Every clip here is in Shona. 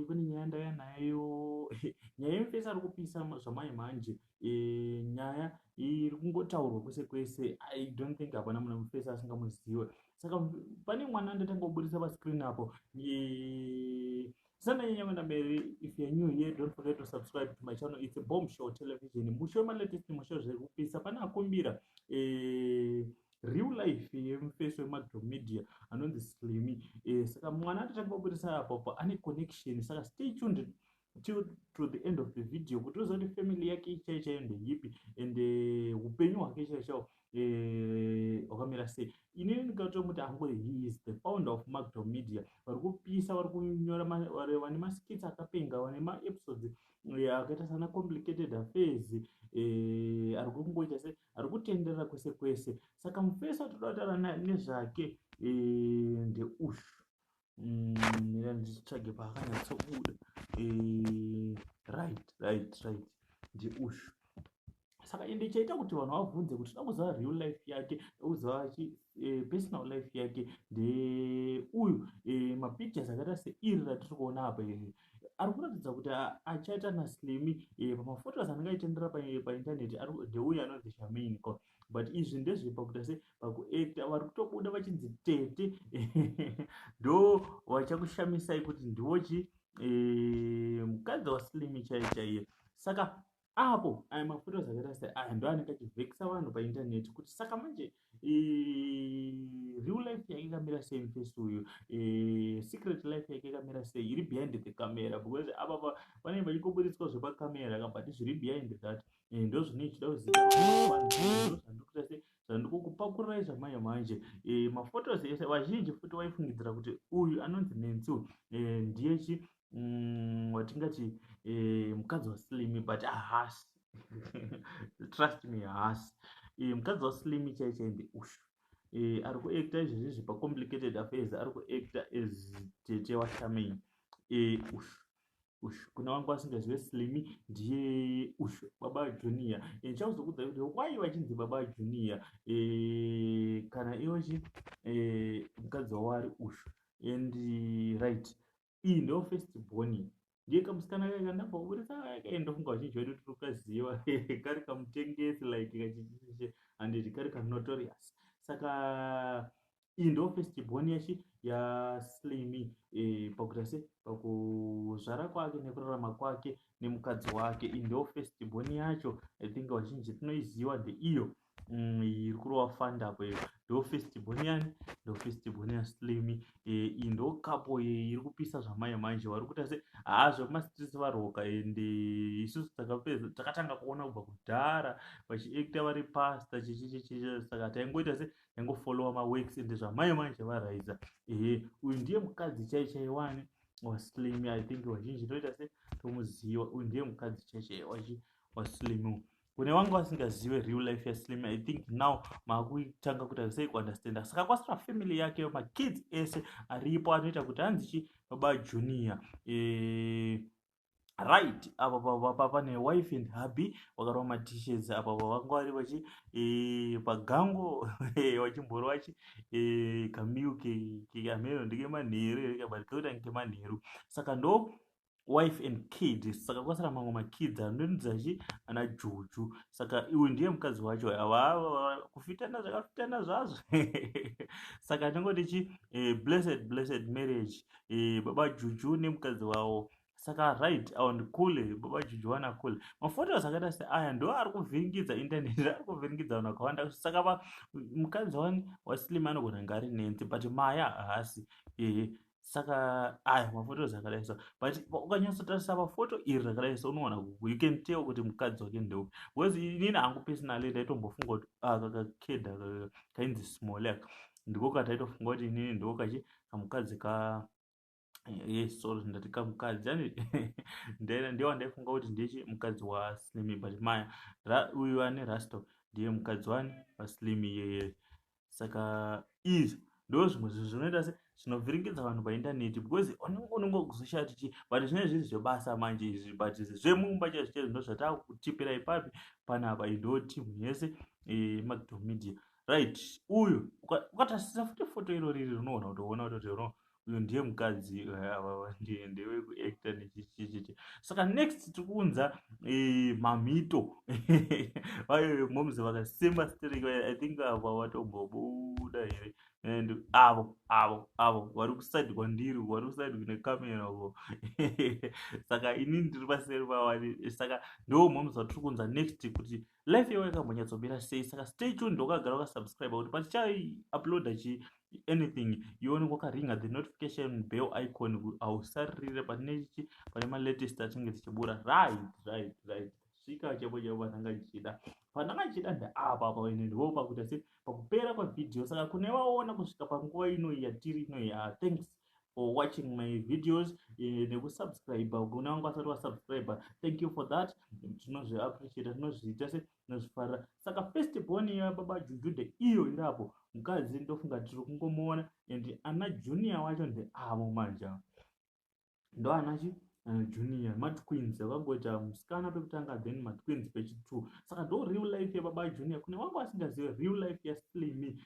kune nyaya ndauya nayo nyaya yemufesi ari kupisa zvamai manje nyaya iri kungotaurwa kwese kwese. I don't think hapana munhu mufesi asingamuziwe. Saka pane mwana ndatanga kubudisa pascreen apo. Sandanyanya kuenda mberi. If you're new here, don't forget to subscribe to my channel. It's a bomb show television. Musho malatest musho zviri kupisa. Pana akumbira real life yemufesi weMagtom Media anonzi Slimie. Saka mwana atotanga kubudisa apo ane connection. Saka stay tuned to the end of the video kuti uzoti family yake chaichayo ndeyipi ende upenyu hwake chaichayo hwakamira sei. Inini ndikatomuti hangu he is the founder of Magtom Media. Vari kupisa, vari kunyora, vane maskits akapenga, vane maepisodes akaita sana complicated affairs, ari kungoita se ari kutenderera kwese kwese. Saka mufesi watoda kutaura nezvake ndeushu. Ndichitsvage paakanyatsobuda. Right ndeushu. Saka ende chaita kuti vanhu vabvunze kuti toda kuziva real life yake, kuziva personal life yake ndeuyu. Mapictures akaita seiri ratiri kuona apa ari kuratidza kuti achaita naSlimie pamaphotos anenge aitendera paindaneti ndeuyu anonzi Shamaine. But izvi ndezvepakuita se pakuacta vari kutobuda vachinzi tete ndo vachakushamisai kuti ndiwochi mukadzi waSlimie chaiye. Saka apo aya maphotos akaita se aya ndo anenge achivhekisa vanhu paindaneti kuti saka manje real life yake ikamira sei mufesi uyu, secret life yake ikamira sei, iri behind the camera, because apa vanenge vachikoburitswa zvepakamera but zviri behind that ndo zvine chida kuziva zvandikukupakurai zvamai manje. Maphotos ese vazhinji futi vaifungidzira kuti uyu anonzi Nancy ndiye watingati mukadzi waSlimie, but ahasi trust me ahasi. Mukadzi waSlimie chaichai ndeushu. Ari kuacta izvezvi pacomplicated affairs, ari kuacta as tete waShamaine. Ushu kuna vangu vasingazive Slimie ndiye ushu baba junior. Ndichauzokuudza kuti why vachinzi baba junior kana iwochi mukadzi wawari ushu. And right, iyi ndo first born. Ndiye kamusikana kake kandabva kuburisa kake ndofunga vazhinji vedu tiri kukaziva kari kamutengesi like kachichiche and kari kanotorious. Saka iyi ndo first born yaSlimie pakuita se pakuzvara kwake nekurarama kwake nemukadzi wake. Iyi ndo first born yacho. I think vazhinji tinoiziva ndeiyo iri kurova fanda apo. Ndo first born yani, ndo first born yaSlimie. Iyi ndo couple iri kupisa zvamai manje. Vari kuita se zvemastreets varoka ende isusu takatanga kuona kubva kudhara vachiacta vari pasta chichichichi. Saka taingoita se taingofollowa maworks ende zvamai manje varaidza. Uyu ndiye mukadzi chaichaiwani waSlimie. I think vazhinji toita se tomuziva. Uyu ndiye mukadzi chaichai waSlimie. Kune vangu vasingazive real life yaSlimie, I think now maakutanga kuita sei kuunderstanda. Saka kwasara family yake, makids ese aripo anoita kuti hanzi baba junior. Right, apa pane wife and hubby vakarova matisheds apa vanga vari vachi pagango vachimborova kamilk kamero ndekemanheru but kauta ngemanheru. Saka ndo wife and kids. Saka kwasara mamwe makids anonzi ana juju. Saka uyu ndiye mukadzi wacho. Kufitana zvakafitana zvazvo. Saka tinongoti blessed marriage, baba juju nemukadzi wavo. Saka right, awo ndikule, baba juju wana kule. Maphotos akaita se aya ndo ari kuvhiringidza internet, ari kuvhiringidza vanhu vakawanda. Saka mukadzi waSlimie anogona kunge ari Nancy but maya haasi. Saka aya maphotos akadai so, but ukanyatsotarisa paphoto iri rakadai so unoona you can tell kuti mukadzi wake ndeupi. Because inini hangu personally ndaitombofunga kuti kakakeda kainzi Smolak ndiko kataitofunga kuti inini ndiko kamukadzi sorry ndati kamukadzi yani ndiye ndaifunga kuti ndiye mukadzi waSlimie, but maya uyu ane rasto ndiye mukadzi waSlimie. Saka izvi ndo zvimwe zvinoita se zvinovhiringidza vanhu paindaneti, because unongo kuzoshatichi but zvinenge zviri zvebasa manje izvi, but zvemumba chaizvo ndo zvatakutipira ipapi panapa. Ndo timu yese Magtom Media. Right, uyu ukatarisa futi photo iro riri unoona kuti ndiye mukadzi ndewe kuacta nechichichichi. Saka next tikuunza mamhito momuzi vakasemba stereki. I think ava vatombobuda here, and avo vari kusaidi kwandiri, vari kusaidi kune kamera uko. Saka inini ndiri paseri pawani. Saka ndo momuzi vatiri kuunza next kuti life yavo yakambonyatsomira sei. Saka stay tuned, wakagara wakasubscribe kuti patichauploada anything ione wakaringa the notification bell icon ausarire pane malatest achinge tichibura. Right svika chapo pandanga ndichida ndeapa ine ndo pakuita sei pakupera kwavhidhiyo. Saka kune vaona kusvika panguva ino yatiri ino, thanks for watching my videos nekusubscribe. Kuna vangu vasati wasubscribe, thank you for that. Tinozviappreciate, tinozviita se tinozvifarira. Saka first born yababa Juju iyo irapo, mukadzi ndofunga tiri kungomuona, and ana junior wacho ndeavo manja, ndo anachi junior matwins vakangoita musikana pekutanga then matwins pechi2. Saka ndo real life yababa junior. Kune vangu vasingazive real life yaSlimie,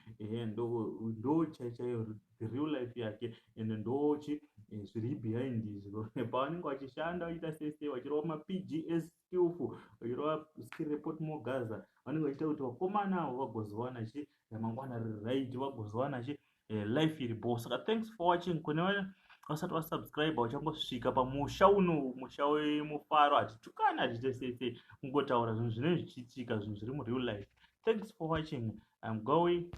ndo chaichayo the real life yake, and ndochi zviri behind izvo pavanenge vachishanda vachiita sese vachirova mapgs skillful, vachirova skill report mogaza, vanenge vachiita kuti vakomana avo vagozowana chi ramangwana riri right, vagozowana chi life iri bo. Saka thanks for watching. Kune vasati vasubscribe vachangosvika pamusha uno, musha wemufaro, hatitukana hatiite sese, kungotaura zvinhu zvinenge zvichiitika, zvinhu zviri mureal life. Thanks for watching. I'm going.